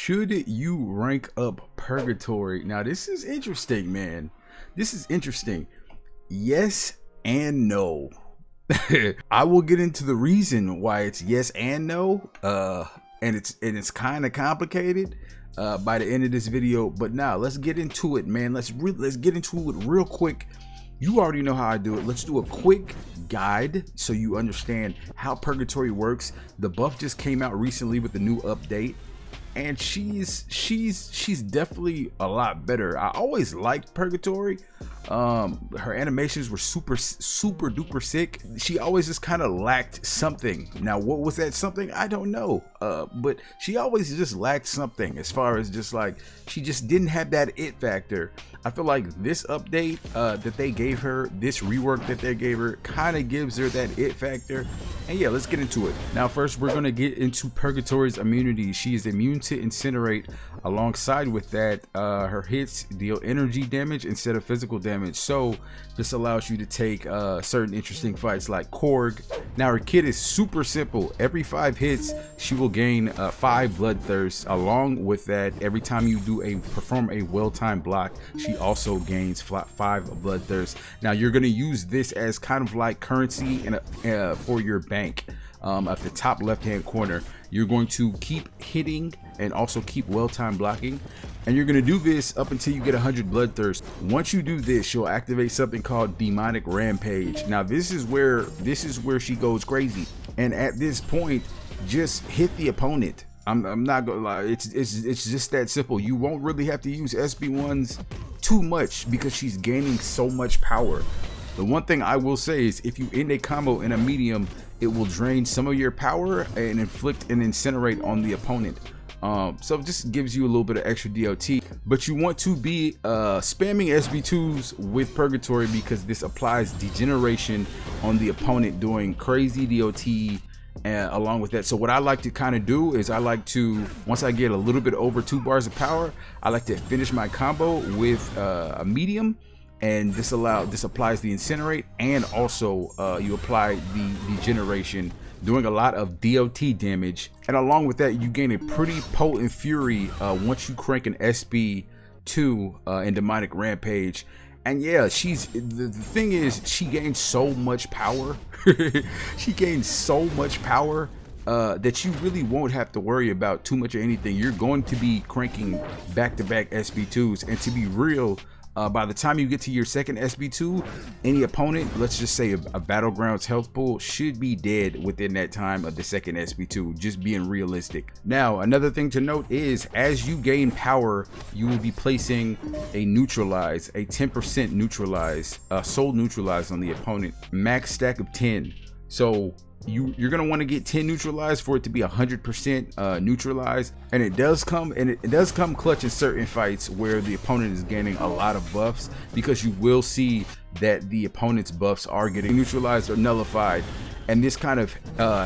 Should you rank up Purgatory? Now this is interesting, man. This is interesting. Yes and no. I will get into the reason why it's yes and no. And it's kind of complicated by the end of this video. But now let's get into it, man. Let's get into it real quick. You already know how I do it. Let's do a quick guide so you understand how Purgatory works. The buff just came out recently with the new update, and she's definitely a lot better. I always liked Purgatory. Her animations were super duper sick. She always just kind of lacked something. Now what was that something? I don't know, but she always just lacked something, as far as just like she just didn't have that it factor. I feel like this update that they gave her, this rework that they gave her, kind of gives her that it factor. And yeah, let's get into it. Now first, we're gonna get into Purgatory's immunity. She is immune to incinerate. Alongside with that, her hits deal energy damage instead of physical damage, so this allows you to take certain interesting fights like Korg. Now her kit is super simple. Every 5 hits she will gain 5 bloodthirst. Along with that, every time you perform a well-timed block, she also gains 5 bloodthirst. Now you're going to use this as kind of like currency for your bank. At the top left hand corner, you're going to keep hitting and also keep well-timed blocking, and you're going to do this up until you get 100 bloodthirst. Once you do this, you'll activate something called demonic rampage. Now this is where she goes crazy, and at this point, just hit the opponent. I'm not gonna lie, it's just that simple. You won't really have to use SB1s too much because she's gaining so much power. The one thing I will say is, if you end a combo in a medium, it will drain some of your power and inflict an incinerate on the opponent. So it just gives you a little bit of extra DOT, but you want to be spamming SB2s with Purgatory because this applies degeneration on the opponent, doing crazy DOT along with that. So what I like to kind of do is, I like to, once I get a little bit over 2 bars of power, I like to finish my combo with a medium. And this applies the incinerate, and also you apply the degeneration, doing a lot of DOT damage. And along with that, you gain a pretty potent fury once you crank an SB2 in demonic rampage. And yeah, the thing is, she gains so much power. She gains so much power that you really won't have to worry about too much of anything. You're going to be cranking back-to-back SB2s, and to be real, by the time you get to your second SB2, any opponent, let's just say a Battlegrounds health pool, should be dead within that time of the second SB2, just being realistic. Now, another thing to note is, as you gain power, you will be placing a neutralize, a 10% neutralize, soul neutralize on the opponent, max stack of 10. So you're gonna want to get 10 neutralized for it to be 100% neutralized, and it does come clutch in certain fights where the opponent is gaining a lot of buffs, because you will see that the opponent's buffs are getting neutralized or nullified, and this kind of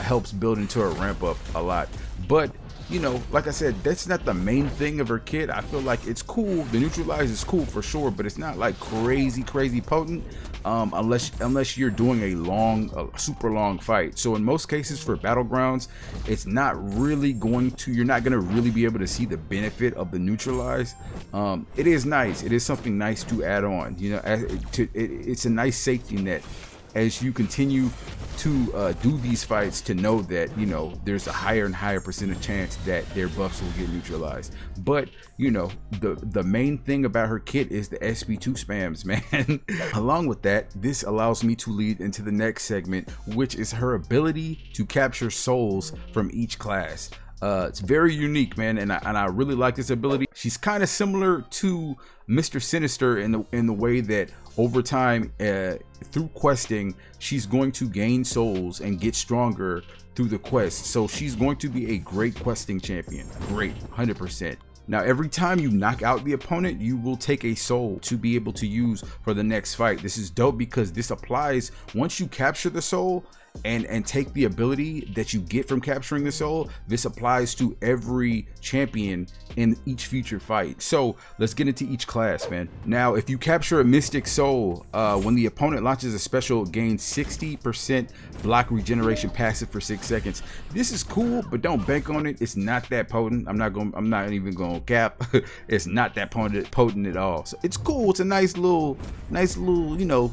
helps build into a ramp up a lot. But you know, like I said, that's not the main thing of her kit. I feel like it's cool. The neutralize is cool for sure, but it's not like crazy potent, unless you're doing a super long fight. So in most cases for Battlegrounds, it's not really you're not gonna really be able to see the benefit of the neutralize. It is nice. It is something nice to add on. You know, it's a nice safety net as you continue to do these fights, to know that, you know, there's a higher and higher percentage chance that their buffs will get neutralized. But you know, the main thing about her kit is the SB2 spams, man. Along with that, this allows me to lead into the next segment, which is her ability to capture souls from each class. It's very unique, man, and I really like this ability. She's kind of similar to Mr. Sinister in the way that over time, through questing, she's going to gain souls and get stronger through the quest. So she's going to be a great questing champion. Great, 100%. Now, every time you knock out the opponent, you will take a soul to be able to use for the next fight. This is dope because this applies once you capture the soul. and take the ability that you get from capturing the soul. This applies to every champion in each future fight. So let's get into each class, man. Now, if you capture a mystic soul, when the opponent launches a special, gain 60% block regeneration passive for 6 seconds. This is cool, but don't bank on it. It's not that potent. I'm not even gonna cap. It's not that potent at all. So it's cool. It's a nice little, you know,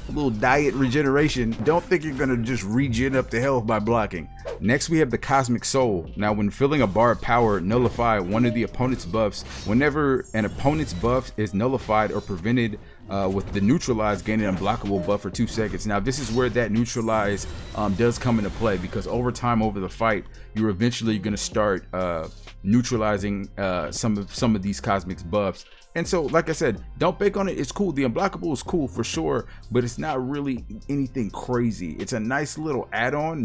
little diet regeneration. Don't think you're gonna just regen up to health by blocking. Next, we have the Cosmic Soul. Now, when filling a bar of power, nullify one of the opponent's buffs. Whenever an opponent's buff is nullified or prevented with the neutralize, gaining an unblockable buff for 2 seconds. Now, this is where that neutralize does come into play, because over time, over the fight, you're eventually going to start neutralizing some of these cosmic buffs. And so, like I said, don't bank on it. It's cool. The unblockable is cool for sure, but it's not really anything crazy. It's a nice little add-on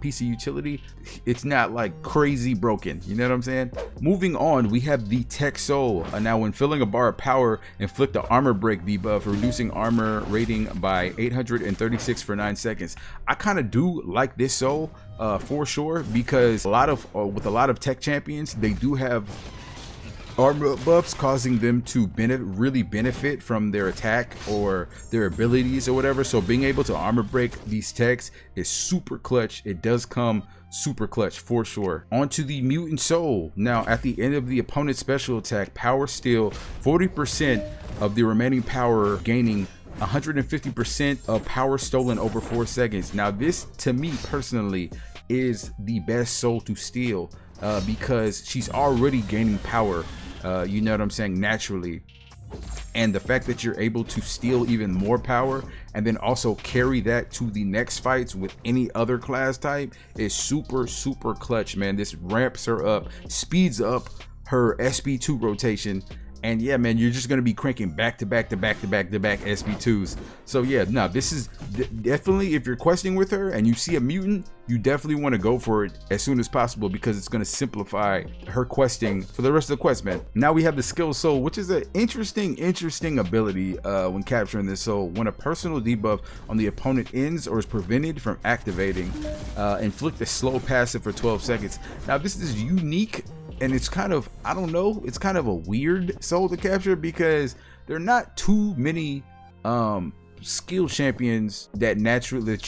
piece of utility. It's not like crazy broken. You know what I'm saying? Moving on, we have the Tech Soul. Now, when filling a bar of power, inflict the armor break debuff, reducing armor rating by 836 for 9 seconds. I kind of do like this soul for sure, because with a lot of tech champions, they do have armor buffs causing them to really benefit from their attack or their abilities or whatever. So being able to armor break these techs is super clutch. It does come super clutch for sure. Onto the Mutant Soul. Now, at the end of the opponent's special attack, power steal 40% of the remaining power, gaining 150% of power stolen over 4 seconds. Now, this to me personally is the best soul to steal, because she's already gaining power, you know what I'm saying, naturally. And the fact that you're able to steal even more power and then also carry that to the next fights with any other class type is super, super clutch, man. This ramps her up, speeds up her SP2 rotation. And yeah, man, you're just going to be cranking back to back SP2s. So yeah, no, this is definitely, if you're questing with her and you see a mutant, you definitely want to go for it as soon as possible, because it's going to simplify her questing for the rest of the quest, man. Now we have the Skill Soul, which is an interesting ability when capturing this soul. When a personal debuff on the opponent ends or is prevented from activating, inflict a slow passive for 12 seconds. Now this is unique, and it's kind of, I don't know, it's kind of a weird soul to capture, because there are not too many skill champions that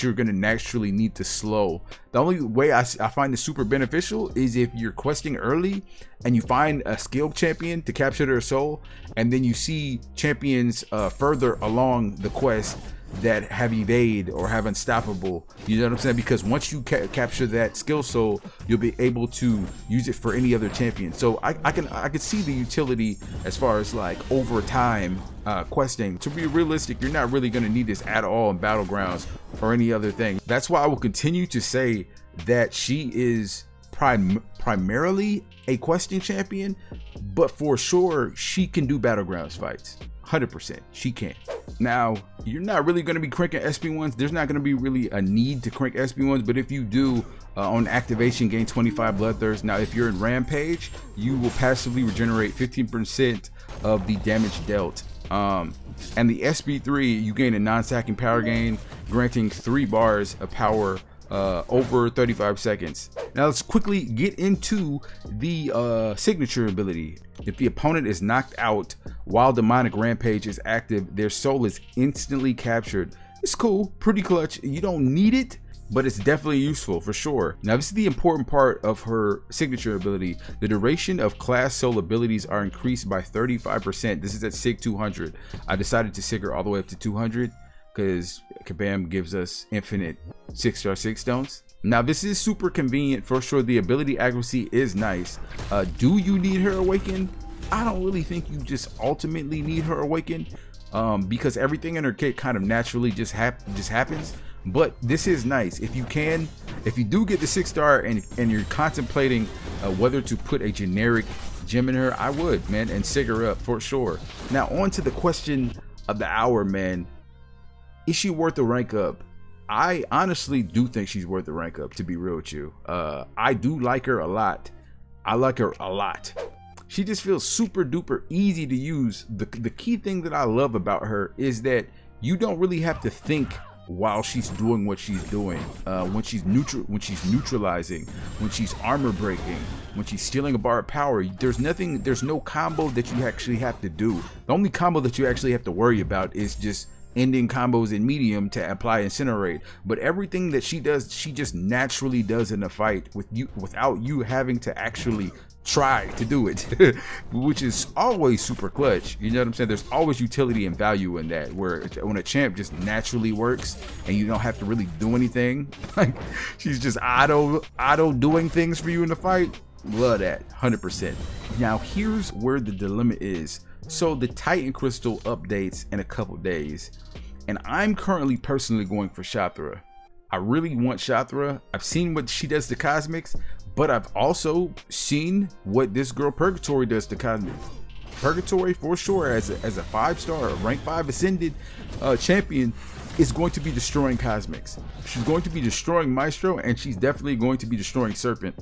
you're gonna naturally need to slow. The only way I find it super beneficial is if you're questing early and you find a skill champion to capture their soul, and then you see champions further along the quest that have evade or have unstoppable, you know what I'm saying? Because once you capture that skill soul, you'll be able to use it for any other champion. So I can see the utility as far as like over time questing. To be realistic, you're not really going to need this at all in battlegrounds or any other thing. That's why I will continue to say that she is primarily a questing champion, but for sure she can do battlegrounds fights. 100% she can. Now, you're not really going to be cranking SP1s. There's not going to be really a need to crank SP1s, but if you do, on activation, gain 25 bloodthirst. Now, if you're in Rampage, you will passively regenerate 15% of the damage dealt. And the SP3, you gain a non-stacking power gain, granting 3 bars of power over 35 seconds. Now let's quickly get into the signature ability. If the opponent is knocked out while demonic rampage is active, their soul is instantly captured. It's cool, pretty clutch. You don't need it, but it's definitely useful for sure. Now this is the important part of her signature ability. The duration of class soul abilities are increased by 35%. This is at SIG 200. I decided to SIG her all the way up to 200 because Kabam gives us infinite 6-star 6 stones. Now this is super convenient for sure. The ability accuracy is nice. Do you need her awakened? I don't really think you just ultimately need her awakened, because everything in her kit kind of naturally just happens. But this is nice. If you do get the 6-star and you're contemplating whether to put a generic gem in her, I would, man, and sig her up for sure. Now on to the question of the hour, man. Is she worth the rank up? I honestly do think she's worth the rank up, to be real with you. I do like her a lot. I like her a lot. She just feels super duper easy to use. The key thing that I love about her is that you don't really have to think while she's doing what she's doing. When she's neutralizing, when she's armor breaking, when she's stealing a bar of power, there's no combo that you actually have to do. The only combo that you actually have to worry about is just ending combos in medium to apply incinerate. But everything that she does, she just naturally does in a fight without you having to actually try to do it, which is always super clutch. You know what I'm saying? There's always utility and value in that, where when a champ just naturally works and you don't have to really do anything, like she's just auto doing things for you in the fight. Love that 100%. Now here's where the dilemma is. So the Titan Crystal updates in a couple days, and I'm currently personally going for Shathra. I really want Shathra. I've seen what she does to Cosmics, but I've also seen what this girl Purgatory does to Cosmics. Purgatory, for sure, as a 5-star, rank 5 ascended champion, is going to be destroying Cosmics. She's going to be destroying Maestro, and she's definitely going to be destroying Serpent.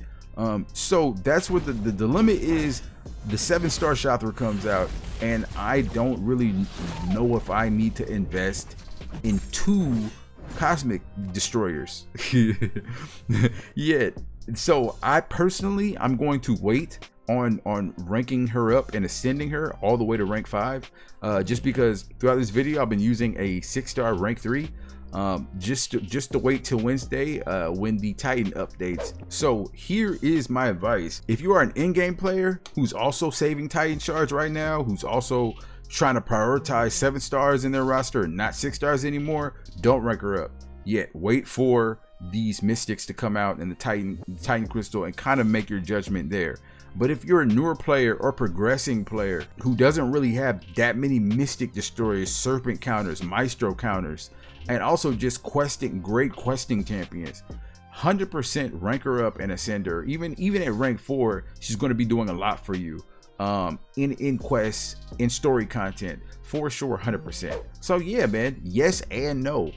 So that's what the dilemma is. The 7-star Shathra comes out, and I don't really know if I need to invest in 2 Cosmic destroyers yet. So I personally, I'm going to wait on ranking her up and ascending her all the way to rank 5, just because throughout this video I've been using a 6-star rank 3, just to wait till Wednesday when the Titan updates. So here is my advice: if you are an in-game player who's also saving Titan shards right now, who's also trying to prioritize 7 stars in their roster, not 6 stars anymore, don't rank her up yet. Wait for these mystics to come out in the Titan Crystal and kind of make your judgment there. But if you're a newer player or progressing player who doesn't really have that many mystic destroyers, serpent counters, maestro counters, and also just great questing champions, 100% rank her up and ascend her. Even at rank 4, she's going to be doing a lot for you in quests, in story content, for sure. 100%. So yeah, man, yes and no.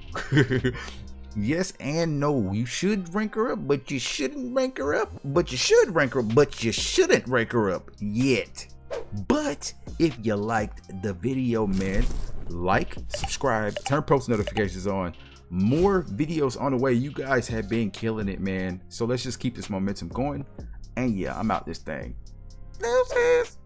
Yes and no. You should rank her up, but you shouldn't rank her up. But you should rank her up, but you shouldn't rank her up yet. But if you liked the video, man, like, subscribe, turn post notifications on. More videos on the way. You guys have been killing it, man. So let's just keep this momentum going. And yeah, I'm out this thing. Deuces.